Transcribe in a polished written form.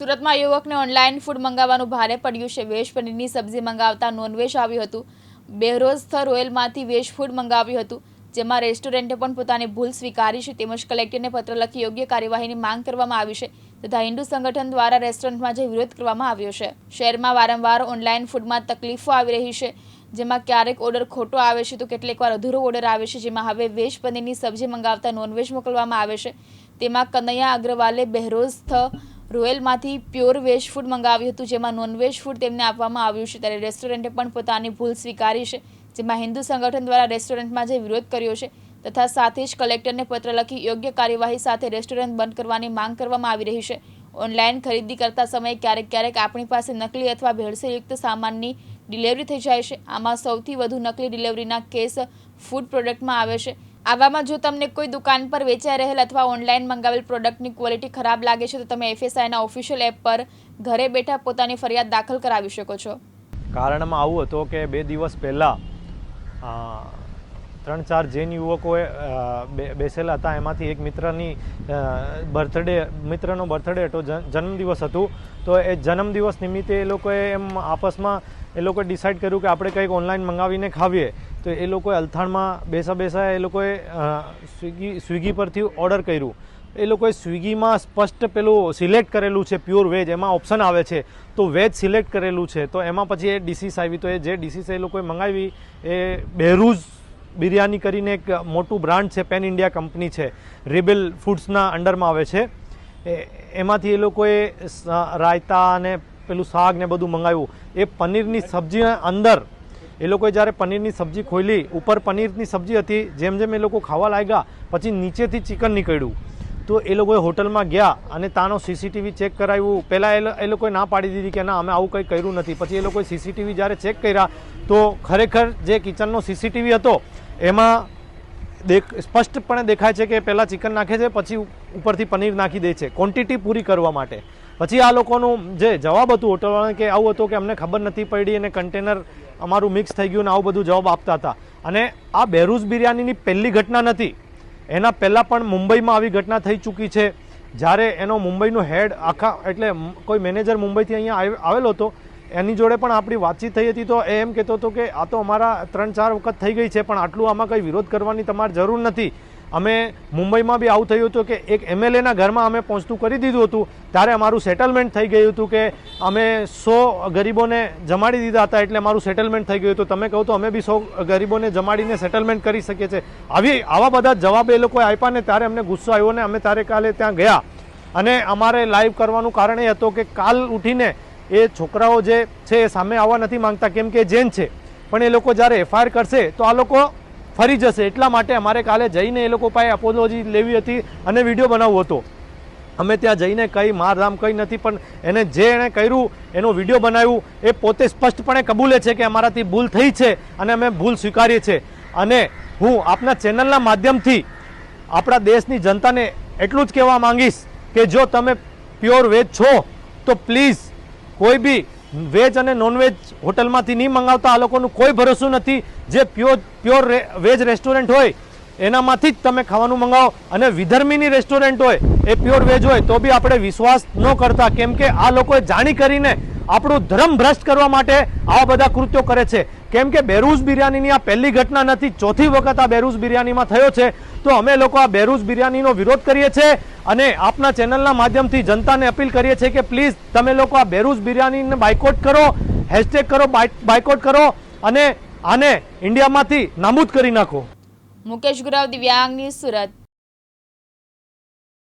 સુરતમાં યુવકને online food મંગાવવાનું ભારે પડ્યું છે। વેજ પનીરની સબ્જી મંગાવતા નોનવેજ આવ્યું હતું। બેહરોઝ સ્થળ રોયલમાંથી વેજ ફૂડ મંગાવ્યું હતું, જેમાં રેસ્ટોરન્ટે પણ પોતાની ભૂલ સ્વીકારી છે તેમજ કલેક્ટરને પત્ર લખી યોગ્ય કાર્યવાહીની માંગ કરવામાં આવી છે તથા હિન્દુ સંગઠન દ્વારા રેસ્ટોરન્ટમાં જઈ વિરોધ કરવામાં આવ્યો છે। શહેરમાં વારંવાર ઓનલાઈન ફૂડમાં તકલીફો આવી રહી છે, જેમાં ક્યારેક ઓર્ડર ખોટો આવે છે તો કેટલીકવાર અધૂરો ઓર્ડર આવે છે, જેમાં હવે વેજ પનીરની સબ્જી મંગાવતા નોનવેજ મોકલવામાં આવે છે। તેમાં કનૈયા અગ્રવાલે બેહરોઝ સ્થળ રોયલમાંથી પ્યોર વેજ ફૂડ મંગાવ્યું હતું, જેમાં નોનવેજ ફૂડ તેમને આપવામાં આવ્યું છે ત્યારે રેસ્ટોરન્ટે પણ પોતાની ભૂલ સ્વીકારી છે, જેમાં હિન્દુ સંગઠન દ્વારા રેસ્ટોરન્ટમાં જઈ વિરોધ કર્યો છે તથા સાથે જ કલેક્ટરને પત્ર લખી યોગ્ય કાર્યવાહી સાથે રેસ્ટોરન્ટ બંધ કરવાની માંગ કરવામાં આવી રહી છે। ઓનલાઈન ખરીદી કરતા સમયે ક્યારેક આપણી પાસે નકલી અથવા ભેળસેળયુક્ત સામાનની ડિલિવરી થઈ જાય છે। આમાં સૌથી વધુ નકલી ડિલિવરીના કેસ ફૂડ પ્રોડક્ટમાં આવે છે। આવામાં જો તમને કોઈ દુકાન પર વેચાઈ રહેલ અથવા ઓનલાઈન મંગાવેલ પ્રોડક્ટની ક્વોલિટી ખરાબ લાગે છે તો તમે FSIના ઓફિશિયલ એપ પર ઘરે બેઠા પોતાની ફરિયાદ દાખલ કરાવી શકો છો। કારણમાં આવું હતું કે 2 દિવસ પહેલાં 3-4 જૈન યુવકોએ બેસેલા હતા। એમાંથી એક મિત્રનો બર્થડે હતો, જન્મદિવસ હતું। તો એ જન્મદિવસ નિમિત્તે એ લોકોએ આપસમાં ડિસાઇડ કર્યું કે આપણે કંઈક ઓનલાઈન મંગાવીને ખાવીએ। તો એ લોકોએ અલથાણમાં બેસા એ લોકોએ સ્વિગી પરથી ઓર્ડર કર્યું। એ લોકોએ સ્વિગીમાં સ્પષ્ટ પેલું સિલેક્ટ કરેલું છે પ્યોર વેજ, એમાં ઓપ્શન આવે છે તો વેજ સિલેક્ટ કરેલું છે। તો એમાં પછી એ ડિશિસ આવી, તો એ જે ડિશિસ એ લોકોએ મંગાવી એ બેહરોઝ બિરયાની કરીને એક મોટું બ્રાન્ડ છે, પેન ઇન્ડિયા કંપની છે, રેબેલ ફૂડ્સના અંડરમાં આવે છે। એમાંથી એ લોકોએ રાયતા અને પેલું શાક ને બધું મંગાવ્યું। એ પનીરની સબ્જી અંદર એ લોકોએ જ્યારે પનીરની સબ્જી ખોલી, ઉપર પનીરની સબ્જી હતી, જેમ એ લોકો ખાવા લાગ્યા પછી નીચેથી ચિકન નીકળ્યું। તો એ લોકોએ હોટલમાં ગયા અને તાનો CCTV ચેક કરાવ્યું। પહેલાં એ લોકોએ ના પાડી દીધી કે ના અમે આવું કંઈ કર્યું નથી। પછી એ લોકોએ CCTV જ્યારે ચેક કર્યા તો ખરેખર જે કિચનનો CCTV હતો એમાં સ્પષ્ટપણે દેખાય છે કે પહેલાં ચિકન નાખે છે, પછી ઉપરથી પનીર નાખી દે છે ક્વોન્ટિટી પૂરી કરવા માટે। પછી આ લોકોનું જે જવાબ હતું હોટલવાળાને કે આવું હતું કે અમને ખબર નથી પડી અને કન્ટેનર અમારું મિક્સ થઈ ગયું ને આવું બધું જવાબ આપતા હતા। અને આ બેહરોઝ બિરયાનીની પહેલી ઘટના નથી, એના પહેલાં પણ મુંબઈમાં આવી ઘટના થઈ ચૂકી છે। જ્યારે એનો મુંબઈનો હેડ એટલે કોઈ મેનેજર મુંબઈથી અહીંયા આવેલો હતો, એની જોડે પણ આપણી વાતચીત થઈ હતી। તો એ એમ કહેતો હતો કે આ તો અમારા 3-4 વખત થઈ ગઈ છે, પણ આટલું આમાં કંઈ વિરોધ કરવાની તમારે જરૂર નથી। અમે મુંબઈમાં બી આવું થયું હતું કે એક MLAના ઘરમાં અમે પહોંચતું કરી દીધું હતું, ત્યારે અમારું સેટલમેન્ટ થઈ ગયું હતું કે અમે 100 ગરીબોને જમાડી દીધા હતા, એટલે અમારું સેટલમેન્ટ થઈ ગયું હતું। તમે કહો તો અમે બી 100 ગરીબોને જમાડીને સેટલમેન્ટ કરી શકીએ છીએ। આવા બધા જવાબ એ લોકોએ આપ્યા ને ત્યારે અમને ગુસ્સો આવ્યો ને અમે ત્યારે કાલે ત્યાં ગયા। અને અમારે લાઈવ કરવાનું કારણ એ હતું કે કાલ ઉઠીને એ છોકરાઓ જે છે એ સામે આવવા નથી માંગતા, કેમ કે જૈન છે, પણ એ લોકો જ્યારે FIR કરશે તો આ લોકો ફરી જશે। એટલા માટે અમારે કાલે જઈને એ લોકો પાસે એપોલોજી લેવી હતી અને વિડીયો બનાવવો હતો। અમે ત્યાં જઈને કંઈ મારધામ કંઈ નથી, પણ એણે કર્યું એનો વિડીયો બનાવ્યું, એ પોતે સ્પષ્ટપણે કબૂલે છે કે અમારાથી ભૂલ થઈ છે અને અમે ભૂલ સ્વીકારીએ છીએ। અને હું આપના ચેનલના માધ્યમથી આપણા દેશની જનતાને એટલું જ કહેવા માંગીશ કે જો તમે પ્યોર વેજ છો તો પ્લીઝ કોઈ બી વેજ અને નોનવેજ હોટલમાંથી નહીં મંગાવતા। આ લોકોનું કોઈ ભરોસું નથી। જે પ્યોર વેજ રેસ્ટોરન્ટ હોય એનામાંથી જ તમે ખાવાનું મંગાવો, અને વિધર્મીની રેસ્ટોરન્ટ હોય એ પ્યોર વેજ હોય તો બી આપણે વિશ્વાસ ન કરતા, કેમ કે આ લોકોએ જાણી કરીને આપણું ધર્મ ભ્રષ્ટ કરવા માટે આવા બધા કૃત્યો કરે છે। કેમ કે બેહરોઝ બિરયાનીની આ પહેલી ઘટના નથી, ચોથી વખત આ બેહરોઝ બિરયાનીમાં થયો છે। તો અમે લોકો આ બેહરોઝ બિરયાનીનો વિરોધ કરીએ છીએ અને આપના ચેનલના માધ્યમથી જનતાને અપીલ કરીએ છીએ કે પ્લીઝ તમે લોકો આ બેહરોઝ બિરયાનીને બાયકોટ કરો, હેશટેગ કરો, બાયકોટ કરો અને આને ઇન્ડિયામાંથી નાબૂદ કરી નાખો। મુકેશ ગુરાવ, દિવ્યાંગ ન્યૂઝ, સુરત।